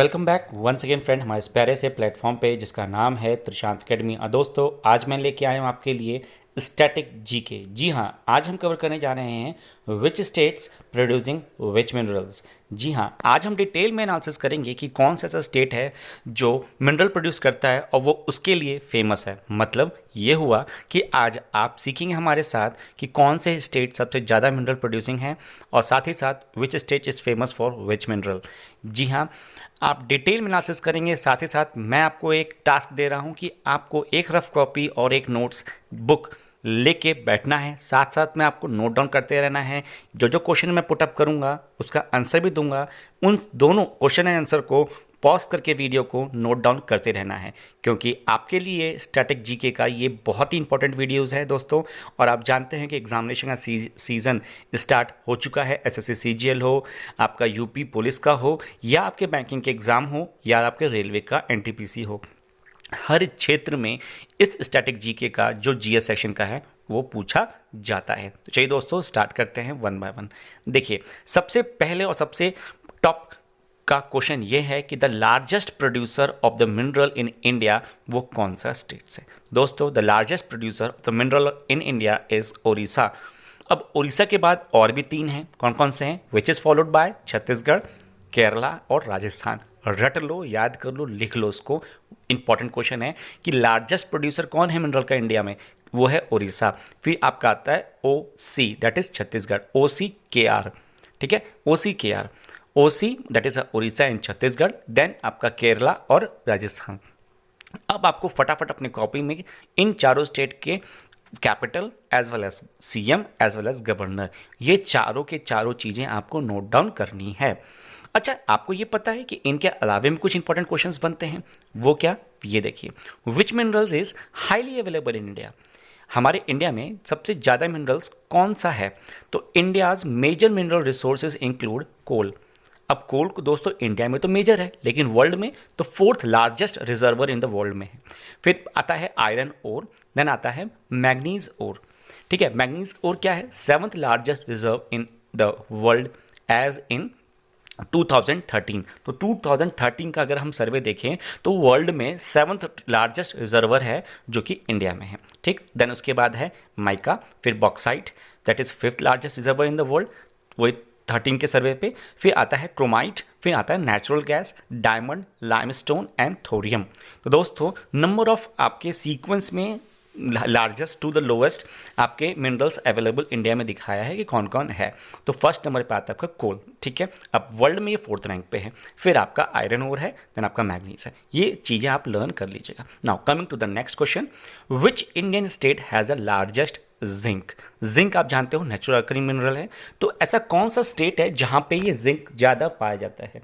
Welcome back once again friend हमारे इस प्यारे से प्लेटफॉर्म पे जिसका नाम है त्रिशांत अकेडमी। दोस्तों आज मैं लेके आया हूँ आपके लिए स्टैटिक जीके। जी हाँ, आज हम कवर करने जा रहे हैं which states producing which minerals. जी हाँ, आज हम डिटेल में एनालिसिस करेंगे कि कौन सा ऐसा स्टेट है जो मिनरल प्रोड्यूस करता है और वो उसके लिए फेमस है। मतलब ये हुआ कि आज आप सीखेंगे हमारे साथ कि कौन से स्टेट सबसे ज़्यादा मिनरल प्रोड्यूसिंग हैं और साथ ही साथ which state is famous for which mineral. जी हाँ, आप डिटेल में एनालिसिस करेंगे। साथ ही साथ मैं आपको एक टास्क दे रहा हूं कि आपको एक रफ कॉपी और एक नोट्स बुक लेके बैठना है। साथ साथ में आपको नोट डाउन करते रहना है। जो जो क्वेश्चन मैं पुटअप करूंगा उसका आंसर भी दूंगा। उन दोनों क्वेश्चन एंड आंसर को पॉज करके वीडियो को नोट डाउन करते रहना है, क्योंकि आपके लिए स्टैटिक जीके का ये बहुत ही इंपॉर्टेंट वीडियोस है दोस्तों। और आप जानते हैं कि एग्जामिनेशन का सीज़न स्टार्ट हो चुका है। एसएससी सीजीएल हो, आपका यूपी पुलिस का हो, या आपके बैंकिंग के एग्ज़ाम हो, या आपके रेलवे का एनटीपीसी हो, हर क्षेत्र में इस स्टैटिक जीके का जो जीएस सेक्शन का है वो पूछा जाता है। तो चलिए दोस्तों स्टार्ट करते हैं वन बाय वन। देखिए, सबसे पहले और सबसे टॉप का क्वेश्चन ये है कि the largest producer of the mineral in India वो कौन सा स्टेट है। दोस्तों the largest producer of the mineral in India is Odisha. अब ओडिशा के बाद और भी तीन हैं। कौन कौन से हैं? Which is followed by Chhattisgarh, Kerala और राजस्थान। रट लो, याद कर लो, लिख लो इसको। इंपॉर्टेंट क्वेश्चन है कि लार्जेस्ट प्रोड्यूसर कौन है मिनरल का इंडिया में, वो है ओडिशा। फिर आपका आता है O C, that is Chhattisgarh, O C K R. ठीक है, O C K R, O C that is Orissa and Chhattisgarh, then आपका केरला और राजस्थान। अब आपको फटाफट अपने कॉपी में इन चारों स्टेट के capital as well as CM as well as governor, ये चारों के चारों चीज़ें आपको नोट डाउन करनी है। अच्छा, आपको ये पता है कि इनके अलावा भी कुछ इंपॉर्टेंट क्वेश्चंस बनते हैं। वो क्या? ये देखिए, which minerals is highly available in India. हमारे इंडिया में सबसे ज़्यादा मिनरल्स कौन सा है? तो India's major mineral resources include coal. अब कोल को दोस्तों इंडिया में तो मेजर है, लेकिन वर्ल्ड में तो fourth largest reservoir in the world में है। फिर आता है आयरन ओर, देन आता है मैग्नीज ओर। ठीक है, मैग्नीज ओर क्या है? Seventh largest reserve in the world as in 2013। तो 2013 का अगर हम सर्वे देखें तो वर्ल्ड में सेवंथ लार्जेस्ट रिजर्वर है जो कि इंडिया में है। ठीक, देन उसके बाद है माइका, फिर bauxite that is fifth largest reservoir in the world, वही 13 के सर्वे पे। फिर आता है क्रोमाइट, फिर आता है natural gas, diamond, limestone and thorium. तो दोस्तों नंबर ऑफ आपके सीक्वेंस में लार्जेस्ट टू द लोएस्ट आपके मिनरल्स अवेलेबल इंडिया में दिखाया है कि कौन कौन है। तो फर्स्ट नंबर पे आता है आपका कोल। ठीक है, अब वर्ल्ड में ये फोर्थ रैंक पे है। फिर आपका आयरन ओर है, देन आपका मैग्नीज है। ये चीज़ें आप लर्न कर लीजिएगा। Now coming to the next question, which Indian state has the largest zinc. Zinc आप जानते हो नेचुरल अकरिंग मिनरल है। तो ऐसा कौन सा स्टेट है जहां पे ये जिंक ज़्यादा पाया जाता है?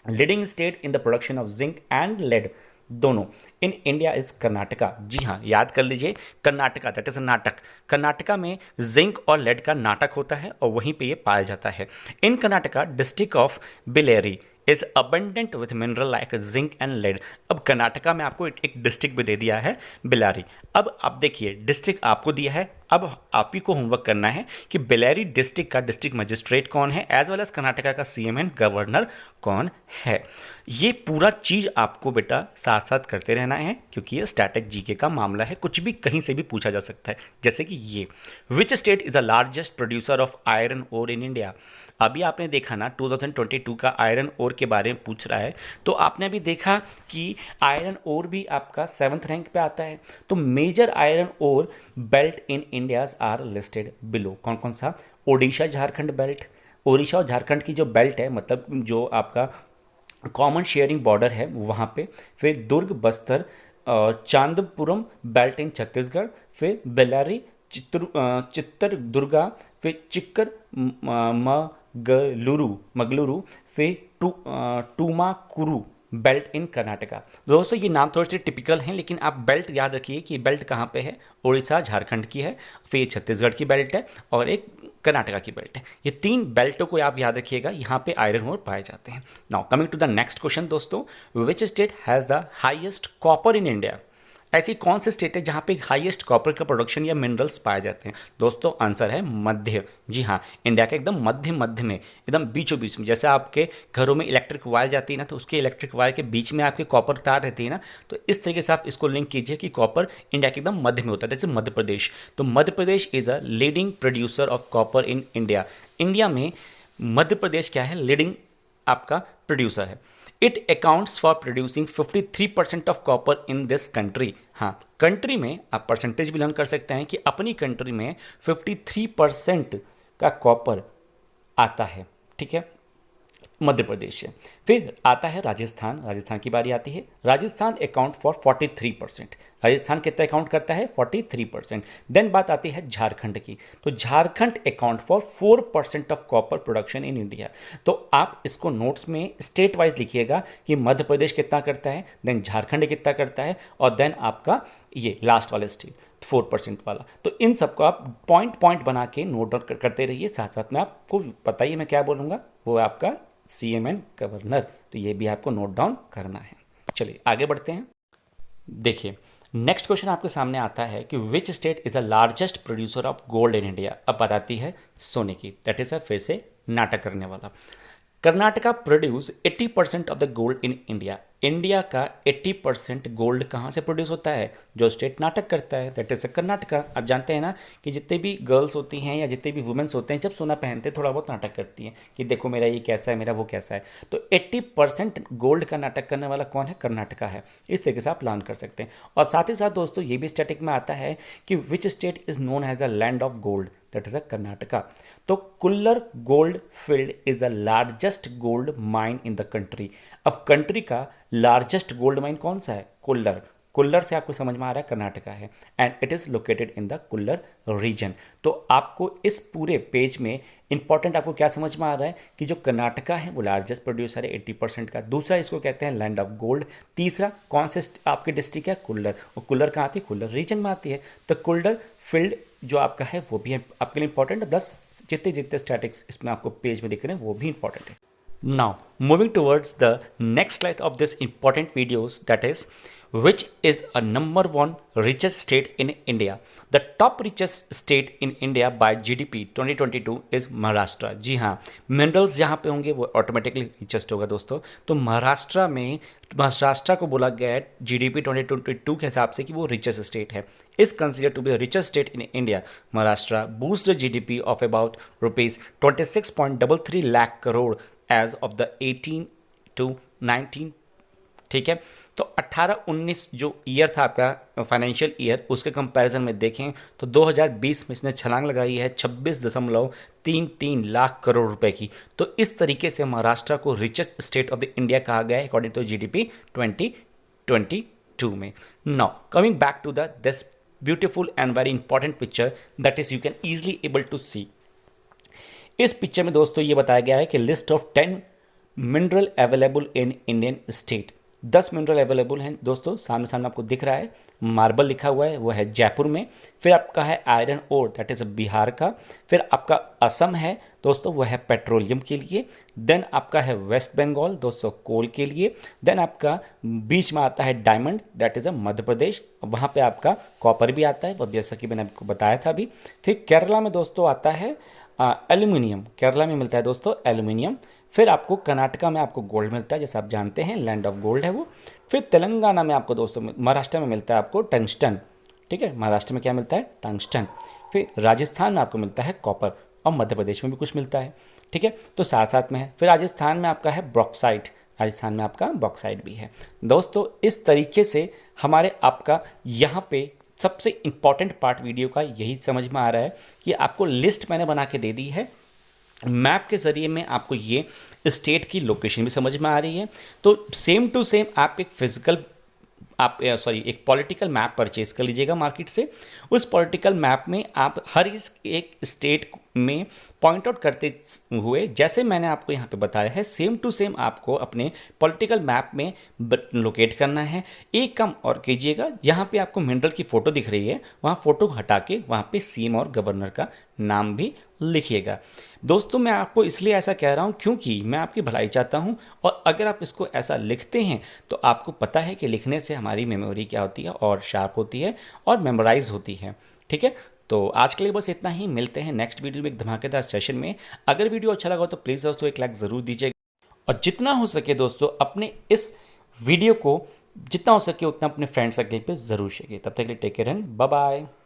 Leading state in the production of zinc and lead दोनों इन इंडिया इज कर्नाटका। जी हाँ, याद कर लीजिए, कर्नाटका दैट इज नाटक। कर्नाटका में जिंक और लेड का नाटक होता है और वहीं पे ये पाया जाता है। In Karnataka district of Bellary is abundant with mineral like zinc and lead. अब कर्नाटका में आपको एक डिस्ट्रिक्ट भी दे दिया है बेलारी। अब आप देखिए, डिस्ट्रिक्ट आपको दिया है, अब आप ही को होमवर्क करना है कि बेलारी डिस्ट्रिक्ट का डिस्ट्रिक्ट मजिस्ट्रेट कौन है, एज वेल एज कर्नाटका का सीएम एंड गवर्नर कौन है। ये पूरा चीज़ आपको बेटा साथ साथ करते रहना है, क्योंकि ये स्टैटिक जीके का मामला है, कुछ भी कहीं से भी पूछा जा सकता है। जैसे कि ये, which state is the largest producer of iron ore in India. अभी आपने देखा ना 2022 का आयरन ओर के बारे में पूछ रहा है, तो आपने भी देखा कि आयरन ओर भी आपका सेवंथ रैंक पे आता है। तो major iron ore belt in India's are listed below. कौन कौन सा? ओडिशा झारखंड बेल्ट, ओडिशा और झारखंड की जो बेल्ट है, मतलब जो आपका कॉमन शेयरिंग बॉर्डर है वहाँ पे। फिर दुर्ग, बस्तर और चांदपुरम बेल्ट इन छत्तीसगढ़। फिर बेलारी, चित्रदुर्गा, फिर चिक्कर मगलुरु, फिर टूमाकुरु बेल्ट इन कर्नाटका। दोस्तों ये नाम थोड़े से टिपिकल हैं, लेकिन आप बेल्ट याद रखिए कि बेल्ट कहाँ पे है। उड़ीसा झारखंड की है, फिर छत्तीसगढ़ की बेल्ट है और एक कर्नाटका की बेल्ट है। ये तीन बेल्टों को आप याद रखिएगा, यहाँ पे आयरन ओर पाए जाते हैं। Now coming to the next question दोस्तों, which state has the highest copper in India. ऐसी कौन सी स्टेट है जहाँ पे हाईएस्ट कॉपर का प्रोडक्शन या मिनरल्स पाए जाते हैं? दोस्तों आंसर है मध्य। जी हाँ, इंडिया के एकदम मध्य मध्य में, एकदम बीचों बीच में। जैसे आपके घरों में इलेक्ट्रिक वायर जाती है ना, तो उसके इलेक्ट्रिक वायर के बीच में आपके कॉपर तार रहती है ना, तो इस तरीके से आप इसको लिंक कीजिए कि कॉपर इंडिया के एकदम मध्य में होता है, दैट्स मध्य प्रदेश। तो Madhya Pradesh is a leading producer of copper in India. India में मध्य प्रदेश क्या है? लीडिंग आपका प्रोड्यूसर है। It accounts for producing 53% of copper in this country. हाँ, कंट्री में आप परसेंटेज भी लर्न कर सकते हैं कि अपनी कंट्री में 53% का कॉपर आता है। ठीक है, मध्य प्रदेश से। फिर आता है राजस्थान। राजस्थान की बारी आती है। Rajasthan account for 43%। राजस्थान कितना अकाउंट करता है? 43%। देन बात आती है झारखंड की। तो Jharkhand account for 4% of copper production in India. तो आप इसको नोट्स में स्टेट वाइज लिखिएगा कि मध्य प्रदेश कितना करता है, देन झारखंड कितना करता है, और देन आपका ये लास्ट वाला स्टेट 4% वाला। तो इन सबको आप पॉइंट पॉइंट बना के नोट डाउन करते रहिए। साथ साथ में आपको पता ही मैं क्या बोलूँगा, वो है आपका CM गवर्नर। तो ये भी आपको नोट डाउन करना है। चलिए आगे बढ़ते हैं। देखिए नेक्स्ट क्वेश्चन आपके सामने आता है कि which state is the largest producer of gold in India. अब बताती है सोने की, दैट इज फिर से नाटक करने वाला। Karnataka produce 80% of the gold in India. India का 80% गोल्ड कहाँ से प्रोड्यूस होता है? जो स्टेट नाटक करता है, दैट इज कर्नाटका। आप जानते हैं ना कि जितने भी गर्ल्स होती हैं या जितने भी वुमेन्स होते हैं, जब सोना पहनते हैं थोड़ा बहुत नाटक करती हैं कि देखो मेरा ये कैसा है, मेरा वो कैसा है। तो 80% गोल्ड का नाटक करने वाला कौन है? कर्नाटका है। इस तरीके से आप प्लान कर सकते हैं। और साथ ही साथ दोस्तों ये भी स्टैटिक में आता है कि which state is known as a land of gold, that is a Karnataka. तो Kolar gold field is the largest gold mine in the country. अब कंट्री का लार्जेस्ट गोल्ड माइन कौन सा है? कुल्लर। कुल्लर से आपको समझ में आ रहा है कर्नाटका है, and it is located in the Kullar region. तो आपको इस पूरे पेज में इंपॉर्टेंट आपको क्या समझ में आ रहा है कि जो कर्नाटका है वो लार्जेस्ट प्रोड्यूसर है 80% का। दूसरा इसको कहते हैं लैंड ऑफ गोल्ड। तीसरा कौन से आपके डिस्ट्रिक्ट है? कुल्लर। और कुल्लर कहाँ आती है? कुल्लर रीजन में आती है। तो कुल्लर फील्ड जो आपका है वो भी आपके लिए इंपॉर्टेंट है, प्लस जितने जितने स्टैटिक्स इसमें आपको पेज में दिख रहे हैं वो भी इंपॉर्टेंट है। Now, moving towards the next slide of this important videos, that is, which is a number one richest state in India. The top richest state in India by GDP 2022 is Maharashtra. जी हाँ, minerals जहाँ पे होंगे वो automatically richest होगा दोस्तों। तो महाराष्ट्र को बोला गया है GDP 2022 के हिसाब से कि वो रिचेस्ट स्टेट है। is considered to be the richest state in India. Maharashtra boosts the GDP of about rupees 26.33 lakh crore as of the 18 to 19। ठीक है, तो 18-19 जो ईयर था आपका फाइनेंशियल ईयर, उसके कंपैरिजन में देखें तो 2020 में इसने छलांग लगाई है 26.33 लाख करोड़ रुपए की। तो इस तरीके से महाराष्ट्र को richest state of the India कहा गया है अकॉर्डिंग टू GDP 2022 में। Now coming back to this beautiful and very important picture that is you can easily able to see। इस पिक्चर में दोस्तों ये बताया गया है कि list of 10 mineral available in Indian state. 10 mineral available हैं दोस्तों, सामने सामने आपको दिख रहा है। मार्बल लिखा हुआ है, वो है जयपुर में। फिर आपका है iron ore, that is Bihar का। फिर आपका असम है दोस्तों, वो है पेट्रोलियम के लिए। देन आपका है वेस्ट बंगाल दोस्तों, कोल के लिए। देन आपका बीच में आता है डायमंड, दैट इज अ मध्य प्रदेश, वहाँ पे आपका कॉपर भी आता है, वो जैसा कि मैंने आपको बताया था अभी। फिर केरला में दोस्तों आता है एल्यूमिनियम, केरला में मिलता है दोस्तों एल्यूमिनियम। फिर आपको कर्नाटका में आपको गोल्ड मिलता है, जैसे आप जानते हैं लैंड ऑफ गोल्ड है वो। फिर तेलंगाना में आपको दोस्तों, महाराष्ट्र में मिलता है आपको टंगस्टन। ठीक है, महाराष्ट्र में क्या मिलता है? टंगस्टन। फिर राजस्थान में आपको मिलता है कॉपर, और मध्य प्रदेश में भी कुछ मिलता है। ठीक है, तो साथ साथ में है। फिर राजस्थान में आपका है बॉक्साइट, राजस्थान में आपका बॉक्साइट भी है दोस्तों। इस तरीके से हमारे आपका यहाँ पे सबसे इंपॉर्टेंट पार्ट वीडियो का यही समझ में आ रहा है कि आपको लिस्ट मैंने बना के दे दी है। मैप के ज़रिए में आपको ये स्टेट की लोकेशन भी समझ में आ रही है। तो सेम टू सेम आप एक पॉलिटिकल मैप परचेज कर लीजिएगा मार्केट से। उस पॉलिटिकल मैप में आप हर एक स्टेट में पॉइंट आउट करते हुए जैसे मैंने आपको यहाँ पे बताया है सेम टू सेम आपको अपने पॉलिटिकल मैप में लोकेट करना है। एक काम और कीजिएगा, जहाँ पे आपको मिनरल की फ़ोटो दिख रही है वहाँ फ़ोटो हटा के वहाँ पे सीएम और गवर्नर का नाम भी लिखिएगा। दोस्तों मैं आपको इसलिए ऐसा कह रहा हूँ क्योंकि मैं आपकी भलाई चाहता हूँ, और अगर आप इसको ऐसा लिखते हैं तो आपको पता है कि लिखने से हमारी मेमोरी क्या होती है और शार्प होती है और मेमोराइज होती है। ठीक है, तो आज के लिए बस इतना ही। मिलते हैं नेक्स्ट वीडियो में एक धमाकेदार सेशन में। अगर वीडियो अच्छा लगा तो प्लीज़ दोस्तों एक लाइक ज़रूर दीजिएगा, और जितना हो सके दोस्तों अपने इस वीडियो को जितना हो सके उतना अपने फ्रेंड सर्कल पे ज़रूर शेयर कीजिए। तब तक के लिए take care and bye bye.